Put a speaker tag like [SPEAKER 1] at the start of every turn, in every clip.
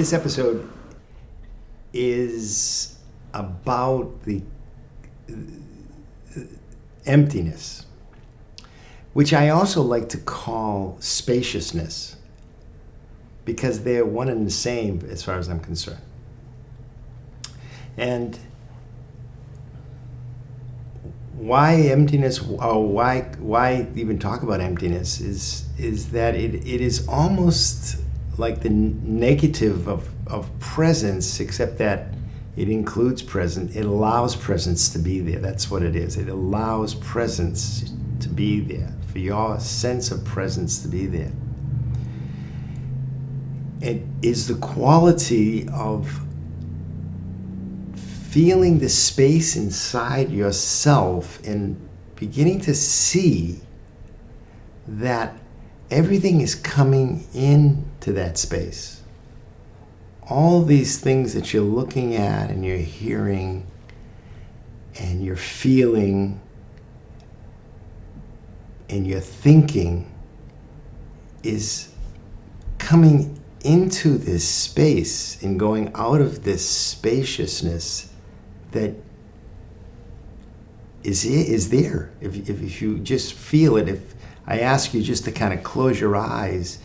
[SPEAKER 1] this episode is about the emptiness, which I also like to call spaciousness, because they're one and the same as far as I'm concerned. And why emptiness, or why even talk about emptiness, is that it is almost like the negative of presence, except that it includes presence. It allows presence to be there. That's what it is. It allows presence to be there, for your sense of presence to be there. It is the quality of feeling the space inside yourself and beginning to see that everything is coming into that space. All these things that you're looking at and you're hearing and you're feeling and you're thinking is coming into this space and going out of this spaciousness that is there. If you just feel it, if I ask you just to kind of close your eyes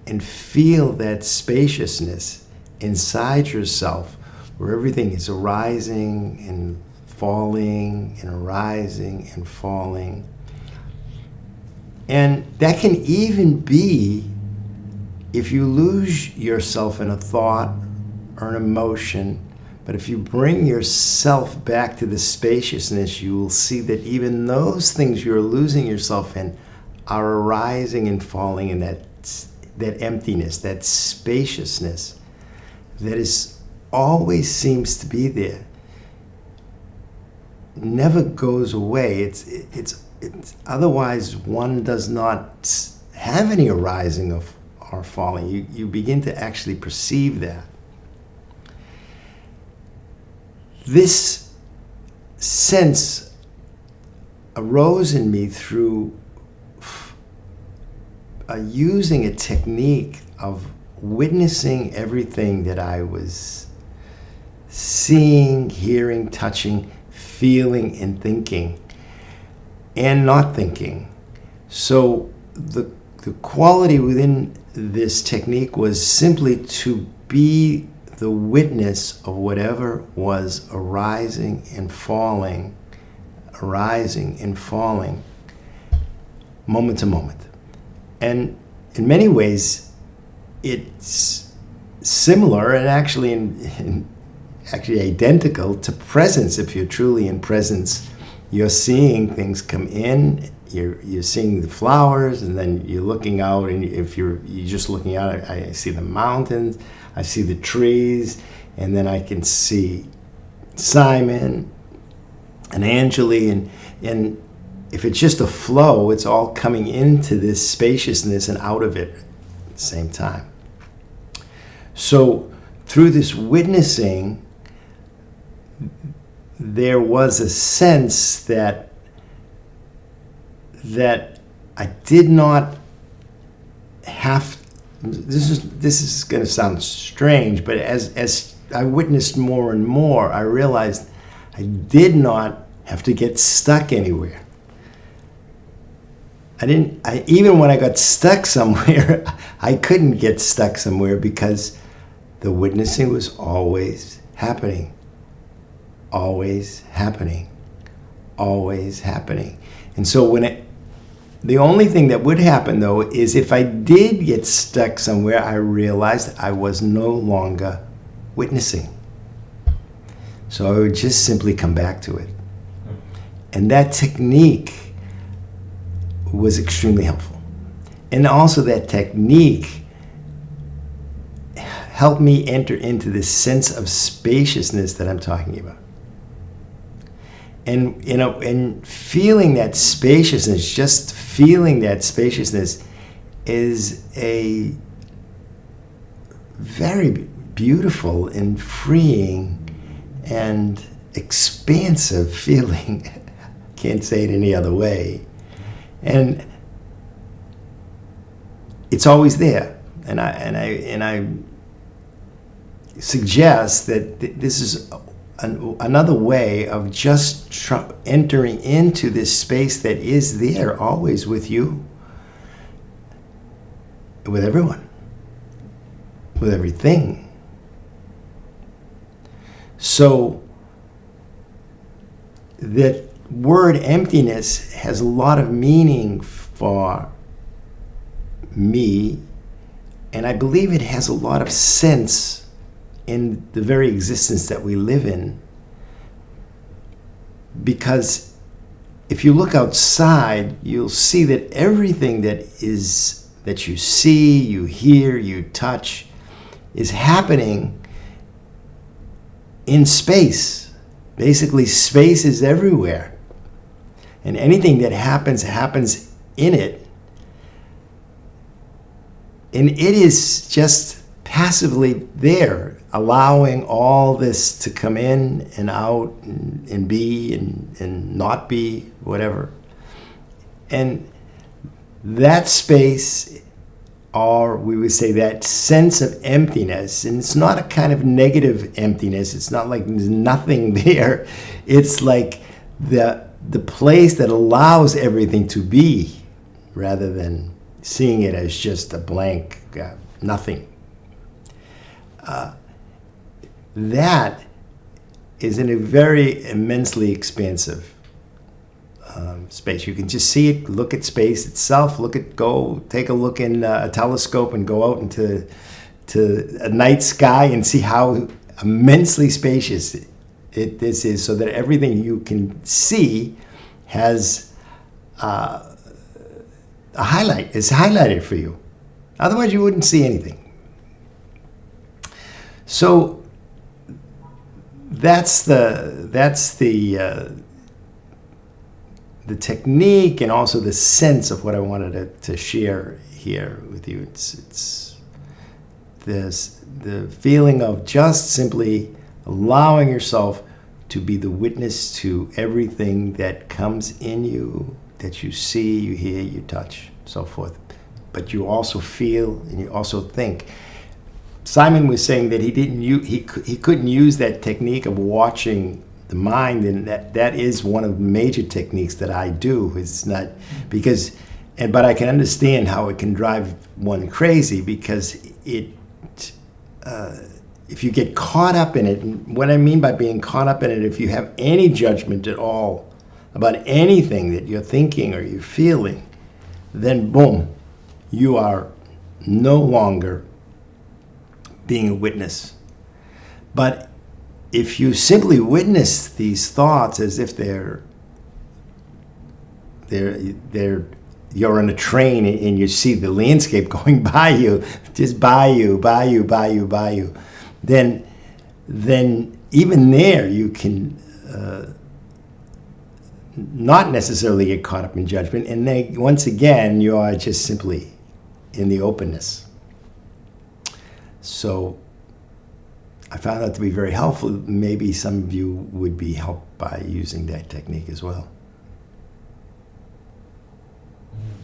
[SPEAKER 1] and feel that spaciousness inside yourself, where everything is arising and falling and arising and falling. And that can even be if you lose yourself in a thought or an emotion. But if you bring yourself back to the spaciousness, you will see that even those things you're losing yourself in are arising and falling in that emptiness, that spaciousness that is always seems to be there. Never goes away. It's otherwise one does not have any arising or falling. You begin to actually perceive that. This sense arose in me through using a technique of witnessing everything that I was seeing, hearing, touching, feeling, and thinking, and not thinking. So the quality within this technique was simply to be the witness of whatever was arising and falling, moment to moment. And in many ways, it's similar and actually actually identical to presence. If you're truly in presence, you're seeing things come in. You're seeing the flowers, and then you're looking out. And if you're just looking out, I see the mountains, I see the trees, and then I can see Simon and Angeli, and if it's just a flow, it's all coming into this spaciousness and out of it at the same time. So through this witnessing, there was a sense that I did not have. This is going to sound strange, but as I witnessed more and more, I realized I did not have to get stuck anywhere. Even when I got stuck somewhere, I couldn't get stuck somewhere because the witnessing was always happening. Always happening. Always happening. And so the only thing that would happen, though, is if I did get stuck somewhere, I realized I was no longer witnessing. So I would just simply come back to it. And that technique was extremely helpful. And also that technique helped me enter into this sense of spaciousness that I'm talking about. And and feeling that spaciousness, just feeling that spaciousness, is a very beautiful and freeing and expansive feeling. Can't say it any other way. And it's always there. And I suggests that this is another way of just entering into this space that is there always with you, with everyone, with everything. So that word emptiness has a lot of meaning for me, and I believe it has a lot of sense in the very existence that we live in. Because if you look outside, you'll see that everything that you see, you hear, you touch, is happening in space. Basically, space is everywhere. And anything that happens in it. And it is just passively there, allowing all this to come in and out and be and not be, whatever. And that space, or we would say that sense of emptiness, and it's not a kind of negative emptiness, it's not like there's nothing there, it's like the place that allows everything to be, rather than seeing it as just a blank nothing. That is in a very immensely expansive space. You can just see it, look at space itself, take a look in a telescope and go out into a night sky and see how immensely spacious this is, so that everything you can see has a highlight. It's highlighted for you. Otherwise, you wouldn't see anything. So that's the technique, and also the sense of what I wanted to share here with you. It's the feeling of just simply allowing yourself to be the witness to everything that comes in you, that you see, you hear, you touch, so forth. But you also feel and you also think. Simon was saying that he couldn't use that technique of watching the mind, and that is one of the major techniques that I do. It's not because, but I can understand how it can drive one crazy, because if you get caught up in it, and what I mean by being caught up in it, if you have any judgment at all about anything that you're thinking or you're feeling, then boom, you are no longer being a witness. But if you simply witness these thoughts as if you're on a train and you see the landscape going by you, just by you, then even there you can not necessarily get caught up in judgment, and then once again you are just simply in the openness. So I found that to be very helpful. Maybe some of you would be helped by using that technique as well.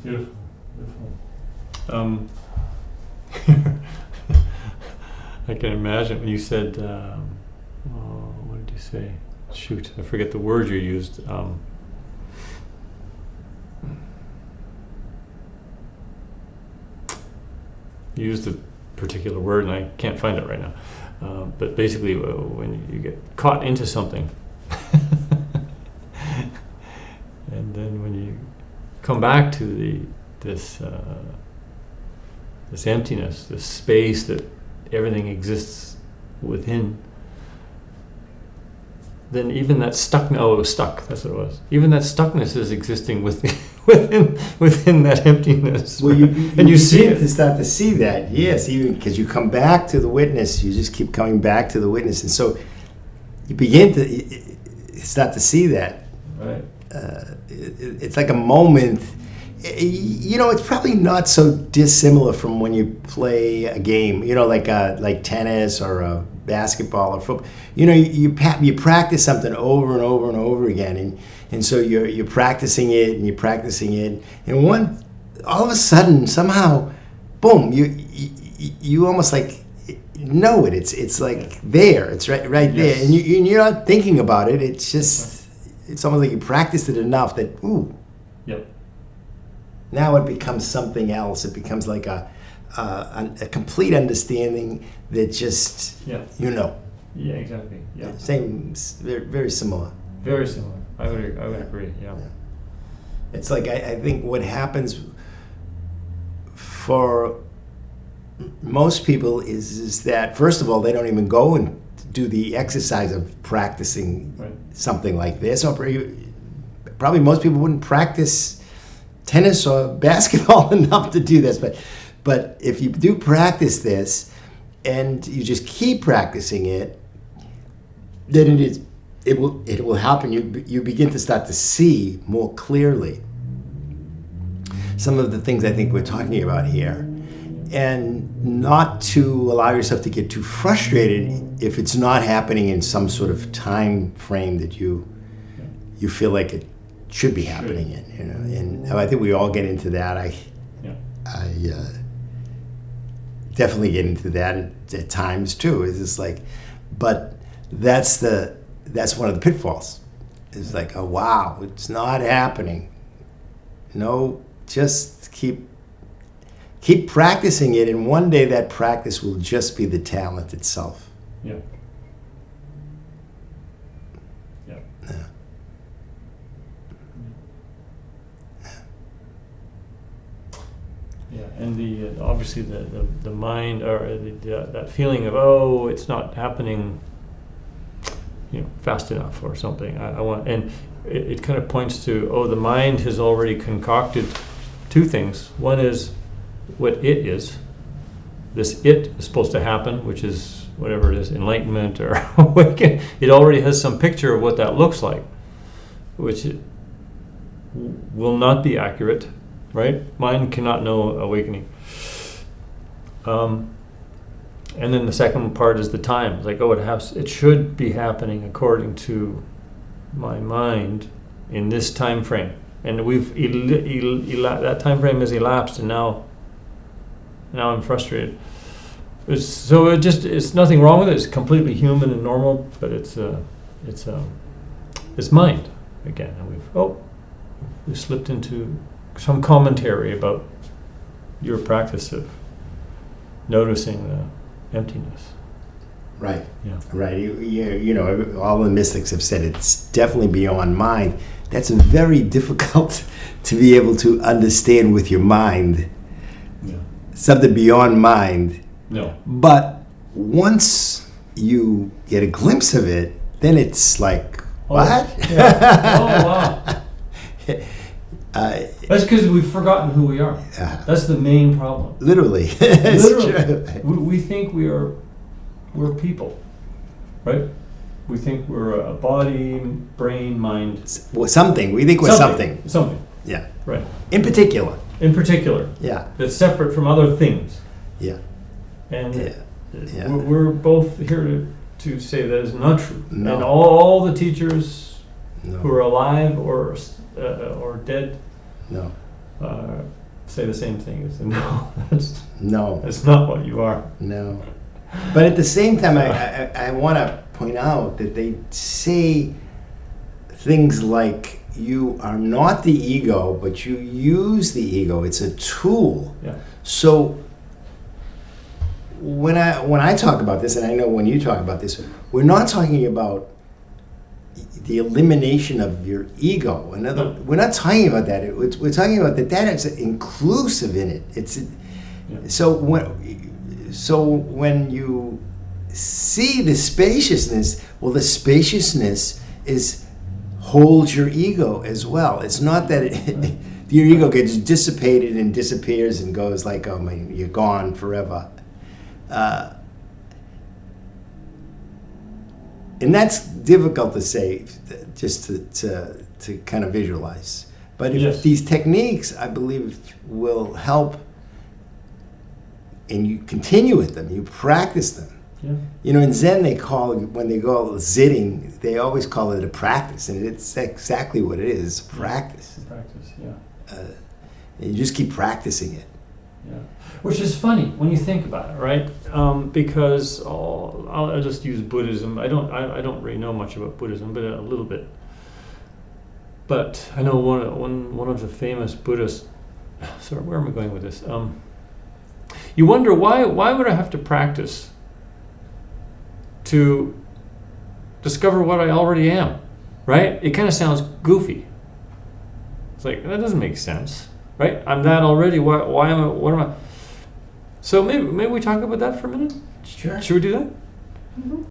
[SPEAKER 2] Beautiful. I can imagine when you said, what did you say? Shoot, I forget the word you used. You used a particular word, and I can't find it right now. But basically, when you get caught into something, and then when you come back to this emptiness, this space that everything exists within, then even that stuck. Oh, it was stuck. That's what it was. Even that stuckness is existing within that emptiness.
[SPEAKER 1] Well, you
[SPEAKER 2] see it.
[SPEAKER 1] To start to see that, yes, even because you come back to the witness, you just keep coming back to the witness, and so you begin to start to see that.
[SPEAKER 2] Right.
[SPEAKER 1] It's like a moment. It's probably not so dissimilar from when you play a game. Like tennis or basketball or football. You practice something over and over and over again, and so you're practicing it and you're practicing it, and all of a sudden, somehow, boom, you almost like know it. It's like there. It's right there,
[SPEAKER 2] Yes.
[SPEAKER 1] and you're not thinking about it. It's just it's almost like you practiced it enough that
[SPEAKER 2] Yep.
[SPEAKER 1] now it becomes something else. It becomes like a complete understanding that just
[SPEAKER 2] Yeah. Yeah, exactly. Yeah.
[SPEAKER 1] Same, very, very similar.
[SPEAKER 2] Very similar. I would agree. Yeah.
[SPEAKER 1] It's like I think what happens for most people is that first of all they don't even go and do the exercise of practicing
[SPEAKER 2] Right.
[SPEAKER 1] something like this, or probably most people wouldn't practice tennis or basketball enough to do this. But if you do practice this and you just keep practicing it, then it will happen. You begin to start to see more clearly some of the things I think we're talking about here, and not to allow yourself to get too frustrated if it's not happening in some sort of time frame that you feel like it should be happening in. And I think we all get into that. I definitely get into that at times too. It's just like, but that's one of the pitfalls. It's like, oh wow, it's not happening. No, just keep practicing it, and one day that practice will just be the talent itself.
[SPEAKER 2] Yeah. Yeah.
[SPEAKER 1] Yeah.
[SPEAKER 2] Yeah, and the obviously the mind, or that feeling of it's not happening, fast enough or something. I want, and it kind of points to the mind has already concocted two things. One is what it is. This it is supposed to happen, which is whatever it is, enlightenment or awaken. It already has some picture of what that looks like, which will not be accurate. Right? Mind cannot know awakening. And then the second part is the time. It's like, it should be happening according to my mind in this time frame. And we've that time frame has elapsed, and now I'm frustrated. It's nothing wrong with it. It's completely human and normal, but it's mind again, and we've slipped into some commentary about your practice of noticing the emptiness.
[SPEAKER 1] Right.
[SPEAKER 2] Yeah.
[SPEAKER 1] Right. All the mystics have said it's definitely beyond mind. That's very difficult to be able to understand with your mind.
[SPEAKER 2] Yeah.
[SPEAKER 1] Something beyond mind.
[SPEAKER 2] No.
[SPEAKER 1] But once you get a glimpse of it, then it's like, what?
[SPEAKER 2] Yeah. Oh, wow. That's because we've forgotten who we are. That's the main problem.
[SPEAKER 1] Literally.
[SPEAKER 2] Literally. We think we're people, right? We think we're a body, brain, mind.
[SPEAKER 1] Well, something. We think we're something.
[SPEAKER 2] Something.
[SPEAKER 1] Yeah.
[SPEAKER 2] Right.
[SPEAKER 1] In particular.
[SPEAKER 2] Yeah. That's separate from other things.
[SPEAKER 1] Yeah.
[SPEAKER 2] And we're both here to say that is not true.
[SPEAKER 1] No.
[SPEAKER 2] And all the teachers
[SPEAKER 1] No.
[SPEAKER 2] who are alive or dead say the same thing. That's not what you are.
[SPEAKER 1] No. But at the same time, I want to point out that they say things like you are not the ego, but you use the ego. It's a tool.
[SPEAKER 2] Yeah.
[SPEAKER 1] So when I talk about this, and I know when you talk about this, we're not talking about the elimination of your ego. We're not talking about that. We're talking about that is inclusive in it. So when you see the spaciousness, well, the spaciousness holds your ego as well. It's not that your ego gets dissipated and disappears and goes like, you're gone forever. And that's difficult to say, just to kind of visualize. But if these techniques, I believe, will help, and you continue with them, you practice them.
[SPEAKER 2] Yeah.
[SPEAKER 1] In Zen when they go zitting, they always call it a practice, and it's exactly what it is, practice.
[SPEAKER 2] Practice, yeah.
[SPEAKER 1] And you just keep practicing it.
[SPEAKER 2] Yeah. Which is funny when you think about it, right? Because I'll just use Buddhism. I don't really know much about Buddhism, but a little bit. But I know one of the famous Buddhists. Sorry, where am I going with this? You wonder why would I have to practice to discover what I already am, right? It kind of sounds goofy. It's like, that doesn't make sense, right? I'm that already. Why am I? What am I? So maybe we talk about that for a minute.
[SPEAKER 1] Sure.
[SPEAKER 2] Should we do that?
[SPEAKER 3] Mm-hmm.